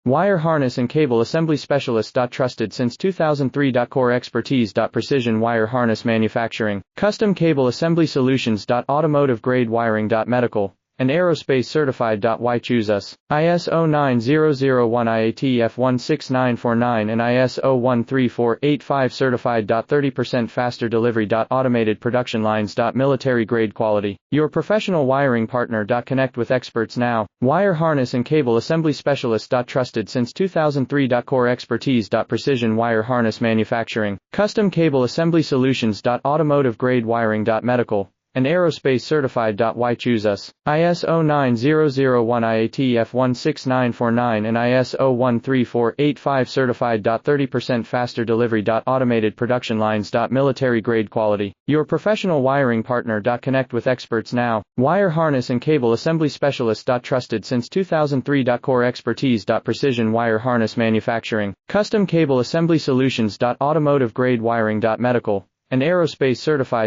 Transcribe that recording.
Wire harness and cable assembly specialist. Trusted since 2003. Core expertise. Precision wire harness manufacturing, custom cable assembly solutions. Automotive grade wiring. Medical and aerospace certified. Why choose us? ISO 9001 IATF 16949 and ISO 13485 certified. 30% faster delivery. Automated production lines. Military grade quality. Your professional wiring partner. Connect with experts now. Wire harness and cable assembly specialist. Trusted since 2003. Core expertise. Precision wire harness manufacturing, custom cable assembly solutions. Automotive grade wiring. Medical and aerospace certified. Why choose us? ISO 9001 IATF 16949 and ISO 13485 certified. 30% faster delivery. Automated production lines. Military grade quality. Your professional wiring partner. Connect with experts now. Wire harness and cable assembly specialist. Trusted since 2003. Core expertise. Precision wire harness manufacturing, custom cable assembly solutions. Automotive grade wiring. Medical and aerospace certified.